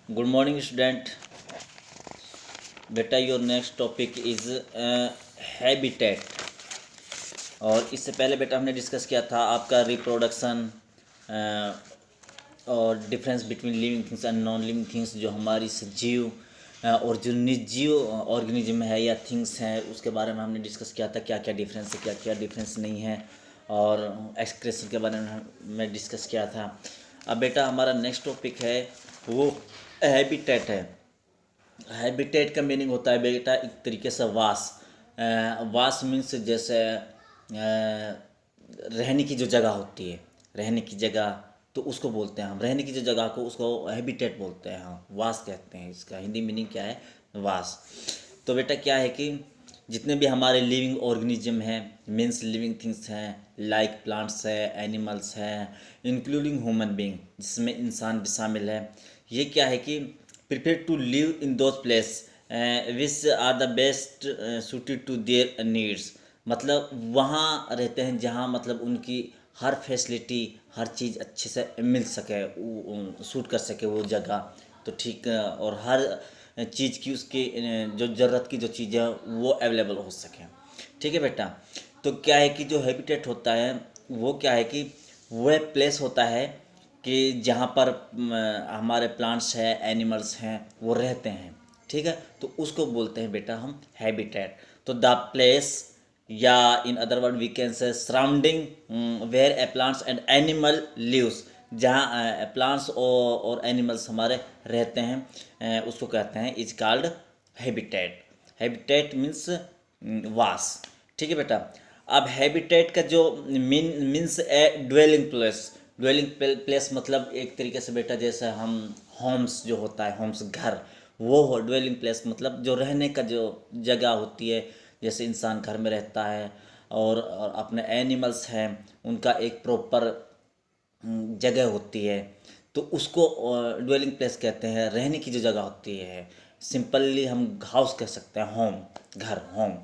Good morning student. बेटा your next topic is habitat. और इससे पहले बेटा हमने डिस्कस किया था आपका रिप्रोडक्शन और difference between living things and non living things, जो हमारी सजीव और जो निर्जीव ऑर्गेनिज्म है या थिंग्स हैं उसके बारे में हमने डिस्कस किया था, क्या क्या डिफरेंस है क्या क्या डिफरेंस नहीं है, और एक्सक्रेशन के बारे में मैं डिस्कस किया था। अब बेटा हमारा नेक्स्ट टॉपिक है वो हैबिटेट है। हैबिटेट का मीनिंग होता है बेटा एक तरीके से वास। वास मीन्स जैसे रहने की जो जगह होती है, रहने की जगह, तो उसको बोलते हैं हम रहने की जो जगह को उसको हैबिटेट बोलते हैं, हम वास कहते हैं। इसका हिंदी मीनिंग क्या है? वास। तो बेटा क्या है कि जितने भी हमारे लिविंग ऑर्गेनिज्म हैं, मीन्स लिविंग थिंग्स हैं, लाइक प्लांट्स है, एनिमल्स हैं, इंक्लूडिंग ह्यूमन बीइंग जिसमें इंसान भी शामिल है, ये क्या है कि prepare to live in those place which are the best suited to their needs. मतलब वहाँ रहते हैं जहाँ मतलब उनकी हर फैसिलिटी, हर चीज़ अच्छे से मिल सके, सूट कर सके वो जगह। तो ठीक और हर चीज़ की उसकी जो ज़रूरत की जो चीज़ है वो अवेलेबल हो सके। ठीक है बेटा। तो क्या है कि जो हैबिटेट होता है वो क्या है कि वह प्लेस होता है कि जहाँ पर हमारे प्लांट्स हैं, एनिमल्स हैं, वो रहते हैं। ठीक है, तो उसको बोलते हैं बेटा हम हैबिटेट। तो द प्लेस, या in other word we can say surrounding where a plants and animal lives, जहाँ प्लांट्स और एनिमल्स हमारे रहते हैं, उसको कहते हैं is called habitat. Habitat means वास। ठीक है बेटा। अब हैबिटेट का जो means a dwelling place. Dwelling place मतलब एक तरीके से बेटा जैसे हम होम्स जो होता है, होम्स घर, वो हो ड्वेलिंग प्लेस मतलब जो रहने का जो जगह होती है। जैसे इंसान घर में रहता है और अपने एनिमल्स हैं उनका एक प्रॉपर जगह होती है, तो उसको ड्वेलिंग प्लेस कहते हैं, रहने की जो जगह होती है। सिंपली हम हाउस कह सकते हैं, होम, घर, होम।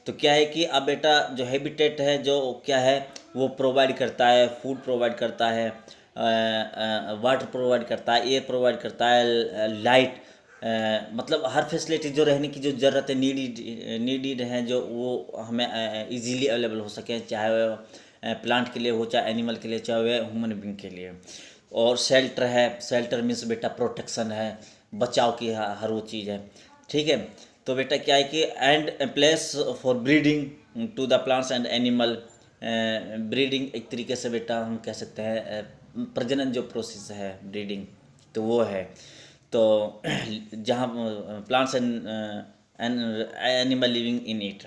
तो क्या है कि अब बेटा जो हैबिटेट है जो क्या है वो प्रोवाइड करता है, फूड प्रोवाइड करता है, वाटर प्रोवाइड करता है, एयर प्रोवाइड करता है, लाइट, मतलब हर फैसिलिटी जो रहने की जो ज़रूरत है, नीडिड है, जो वो हमें इजीली अवेलेबल हो सके, चाहे वह प्लांट के लिए हो, चाहे एनिमल के लिए, चाहे वह ह्यूमन बींग के लिए। और शेल्टर है, शेल्टर मीन्स बेटा प्रोटेक्शन है, बचाव की हर वो चीज़ है। ठीक है। तो बेटा क्या है कि and place for breeding to the plants and animal. Breeding एक तरीके से बेटा हम कह सकते हैं प्रजनन जो प्रोसेस है, ब्रीडिंग, तो वो है। तो जहाँ plants and animal living in it.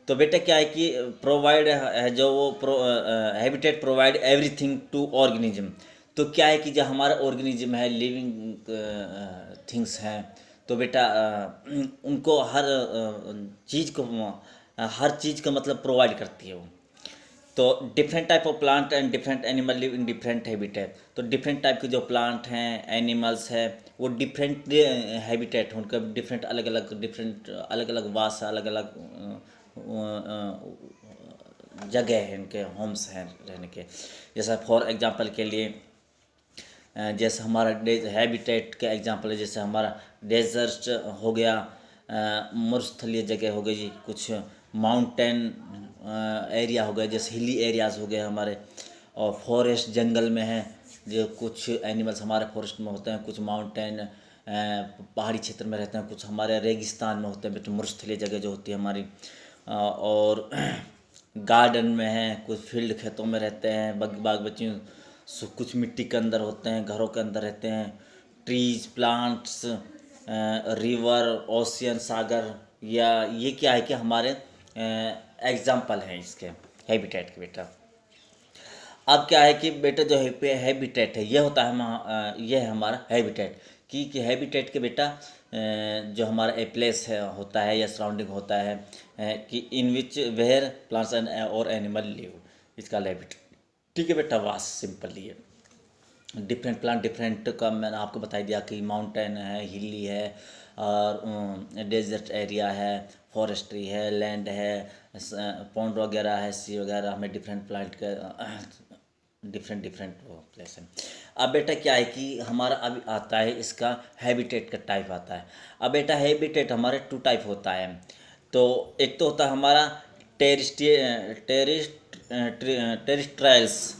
तो बेटा क्या है कि प्रोवाइड है जो वो habitat provide everything to organism. तो क्या है कि जो हमारा ऑर्गेनिज्म है, लिविंग थिंग्स हैं, तो बेटा उनको हर चीज़ को हर चीज़ का मतलब प्रोवाइड करती है वो। तो different type of plant and different animal live in different habitat. तो डिफरेंट टाइप के जो प्लांट हैं, एनिमल्स हैं, वो डिफरेंट हैबिटेट, उनका डिफरेंट अलग अलग वास, अलग अलग जगह है, उनके होम्स हैं रहने के। जैसा फॉर एग्जांपल के लिए जैसे हमारा हैबिटेट का एग्जांपल है, जैसे हमारा डेजर्ट हो गया, मरुस्थलीय जगह हो गई, कुछ माउंटेन एरिया हो गए, जैसे हिली एरियाज़ हो गए हमारे, और फॉरेस्ट जंगल में है, जो कुछ एनिमल्स हमारे फॉरेस्ट में होते हैं, कुछ माउंटेन पहाड़ी क्षेत्र में रहते हैं, कुछ हमारे रेगिस्तान में होते हैं बेटे, मरुस्थलीय जगह जो होती है हमारी। और गार्डन में है, कुछ फील्ड खेतों में रहते हैं, बाग बच्चियों, कुछ मिट्टी के अंदर होते हैं, घरों के अंदर रहते हैं, ट्रीज, प्लांट्स, रिवर, ओशियन, सागर, या ये क्या है कि हमारे एग्जाम्पल हैं इसके हैबिटेट के बेटा। अब क्या है कि बेटा जो हैबिटेट है ये होता है ये है हमारा हैबिटेट कि हैबिटेट के बेटा जो हमारा ए प्लेस है होता है या सराउंडिंग होता है कि इन विच वेयर प्लांट्स एंड और एनिमल लिव, इसका हैबिटेट। ठीक है बेटा, वास सिंपली है। डिफरेंट प्लांट डिफरेंट का मैंने आपको बता दिया कि माउंटेन है, हिली है, और डेजर्ट एरिया है, फॉरेस्ट्री है, लैंड है, पॉन्ड वगैरह है, सी वगैरह, हमें डिफरेंट प्लांट का डिफरेंट डिफरेंट प्लेस है। अब बेटा क्या है कि हमारा अभी आता है इसका हैबिटेट का टाइप आता है। अब बेटा हैबिटेट हमारे टू टाइप होता है। तो एक तो होता है हमारा टेरिस्ट्राइल्स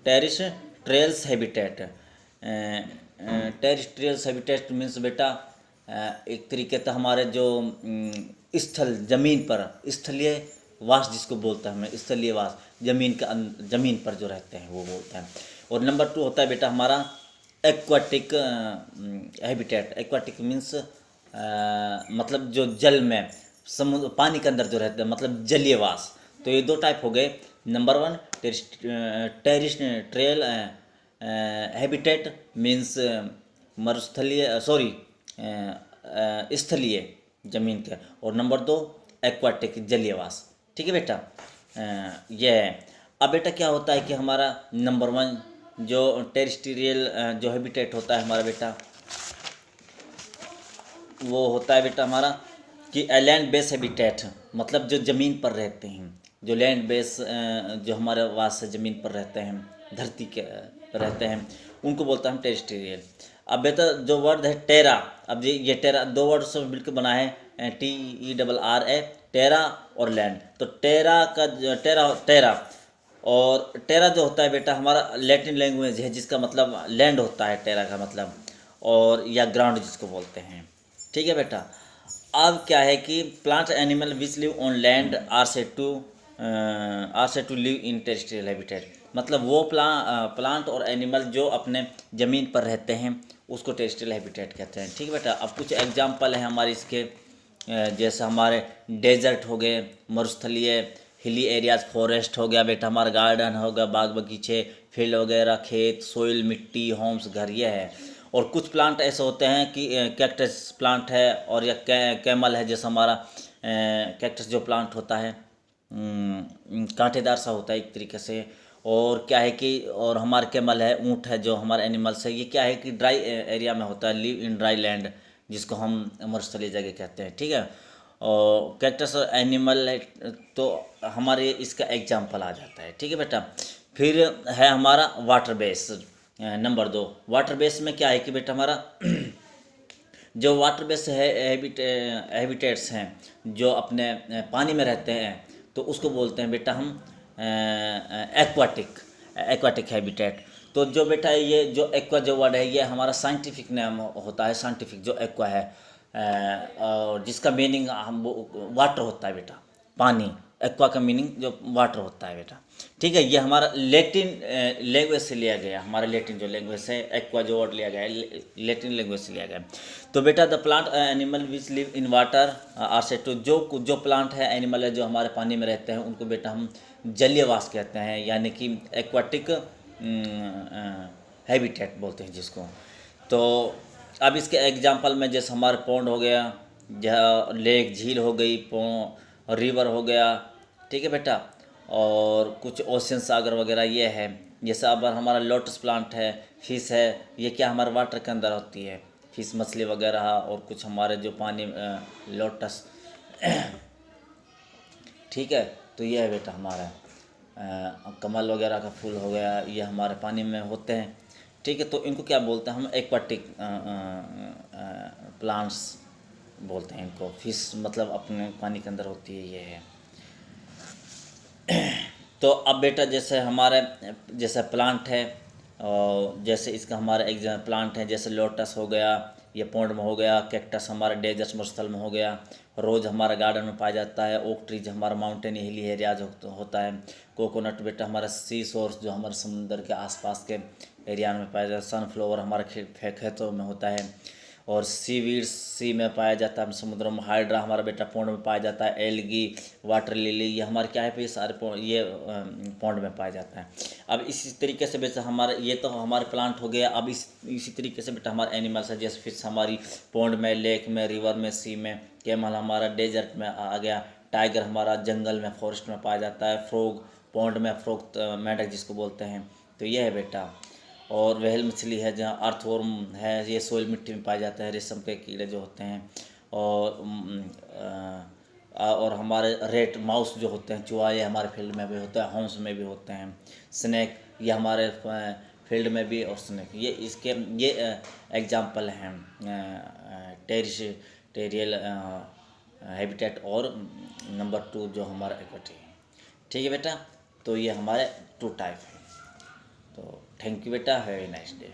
टेरिस्ट्रियल्स हैबिटेट। टेरिस्ट्रियल्स हैबिटेट मीन्स बेटा एक तरीके से हमारे जो स्थल ज़मीन पर स्थलीय वास जिसको बोलते हैं हमें स्थलीय वास, ज़मीन पर जो रहते हैं वो बोलते हैं। और नंबर 2 होता है बेटा हमारा एक्वाटिक हैबिटेट। एक्वाटिक मीन्स मतलब जो जल में समुद्र पानी के अंदर जो रहते हैं मतलब जलीय वास। तो ये 2 टाइप हो गए। नंबर 1 टेरिस्ट्रियल हैबिटेट मीन्स मरुस्थलीय स्थलीय जमीन के। और नंबर 2 एक्वाटिक जलीयवास। ठीक है बेटा, यह है। अब बेटा क्या होता है कि हमारा नंबर 1 जो टेरिस्ट्रियल जो हैबिटेट होता है हमारा बेटा, वो होता है बेटा हमारा कि लैंड बेस हैबिटेट, मतलब जो ज़मीन पर रहते हैं, जो लैंड बेस जो हमारे वास से ज़मीन पर रहते हैं, धरती के रहते हैं, उनको बोलते हैं हम टेरिस्ट्रियल। अब बेटा जो वर्ड है टेरा, अब ये टेरा 2 वर्ड से मिलकर बना है, TERRA, टेरा और लैंड। तो टेरा का टेरा और टेरा जो होता है बेटा हमारा लैटिन लैंग्वेज है जिसका मतलब लैंड होता है टेरा का मतलब, और या ग्राउंड जिसको बोलते हैं। ठीक है बेटा। अब क्या है कि plant animal which live on land are said to live in terrestrial habitat. मतलब वो प्लांट और एनिमल जो अपने ज़मीन पर रहते हैं उसको टेरिस्ट्रियल हैबिटेट कहते हैं। ठीक है बेटा। अब कुछ एग्जांपल है हमारे इसके, जैसे हमारे डेजर्ट हो गए, मरुस्थलीय, हिली एरियाज, फॉरेस्ट हो गया बेटा, हमारा गार्डन हो गया, बाग बगीचे, फील्ड वगैरह, खेत, सोइल, मिट्टी, होम्स, घर, ये है। और कुछ प्लांट ऐसे होते हैं कि कैक्टस प्लांट है और या कैमल है, जैसे हमारा कैक्टस जो प्लांट होता है कांटेदार सा होता है एक तरीके से। और क्या है कि और हमारे कैमल है, ऊँट है, जो हमारे एनिमल्स है, ये क्या है कि ड्राई एरिया में होता है, लिव इन ड्राई लैंड, जिसको हम मरुस्थलीय जगह कहते हैं। ठीक है। और कैक्टस और एनिमल है तो हमारे इसका एग्जाम्पल आ जाता है। ठीक है बेटा। फिर है हमारा water base, number 2। Water base में क्या है कि बेटा हमारा जो वाटर बेस है हैबिटेट्स हैं जो अपने पानी में रहते हैं, तो उसको बोलते हैं बेटा हम एक्वाटिक हैबिटेट। तो जो बेटा ये जो एक्वा जो वर्ड है ये हमारा साइंटिफिक नेम होता है, साइंटिफिक जो एक्वा है, और जिसका मीनिंग हम वाटर होता है बेटा, पानी। एक्वा का मीनिंग जो वाटर होता है बेटा। ठीक है। ये हमारा लेटिन लैंग्वेज से लिया गया, हमारा लेटिन जो लैंग्वेज है, एक्वा जो वर्ड लिया गया है लेटिन लैंग्वेज से लिया गया। तो बेटा the plant animal which live in water are said to, जो प्लांट है, एनिमल है जो हमारे पानी में रहते हैं, उनको बेटा हम जलीयवास कहते हैं, यानी कि एक्वाटिक हैबिटेट बोलते हैं जिसको। तो अब इसके एग्जांपल में जैसे हमारे पौंड हो गया, जहाँ लेक झील हो गई, रिवर हो गया। ठीक है बेटा। और कुछ ओशन सागर वगैरह ये है। जैसे अब हमारा लोटस प्लांट है, फिश है, ये क्या हमारे वाटर के अंदर होती है, फिश मछली वगैरह। और कुछ हमारे जो पानी लोटस ठीक है। तो ये है बेटा हमारा कमल वगैरह का फूल हो गया, ये हमारे पानी में होते हैं। ठीक है। तो इनको क्या बोलते हैं हम, एक्वाटिक प्लांट्स बोलते हैं इनको। फिश मतलब अपने पानी के अंदर होती है, ये है। तो अब बेटा जैसे हमारे जैसे प्लांट है, और जैसे इसका हमारा एक प्लांट है जैसे लोटस हो गया, ये पौंड में हो गया, कैक्टस हमारे डेजर्ट मरुस्थल में हो गया, रोज हमारा गार्डन में पाया जाता है, ओक ट्रीज हमारा माउंटेन हिली एरियाज होता है, कोकोनट बेटा हमारा सी सोर्स जो हमारे समुद्र के आसपास के एरिया में पाया जाता है, सनफ्लावर हमारे खेतों में होता है, और सीवीड्स सी में पाया जाता है समुद्र में, हाइड्रा हमारा बेटा पौंड में पाया जाता है, एलगी, वाटर लिली, ये हमारे क्या है, ये सारे पौंड में पाया जाता है। अब इसी तरीके से बेटा हमारे ये तो हमारे प्लांट हो गया। अब इसी तरीके से बेटा हमारे एनिमल्स है, जैसे फिश हमारी पौंड में, लेक में, रिवर में, सी में, कैमल हमारा डेजर्ट में आ गया, टाइगर हमारा जंगल में, फॉरेस्ट में पाया जाता है, फ्रॉग पौंड में, फ्रॉग मेंढक जिसको बोलते हैं। तो ये है बेटा। और व्हेल मछली है, जहाँ अर्थवर्म है, ये सोइल मिट्टी में पाए जाते हैं, रेशम के कीड़े जो होते हैं। और हमारे रेट माउस जो होते हैं, चूहा, ये हमारे फील्ड में भी होता है, हॉर्न्स में भी होते हैं। स्नैक ये हमारे फील्ड में भी ऑप्शन है। ये एग्जाम्पल हैं टेरियल हैबिटेट और नंबर 2 जो हमारा इक्विटी है। ठीक है बेटा, तो ये हमारे 2 टाइप हैं। तो थैंक यू बेटा, हैव ए नाइस डे।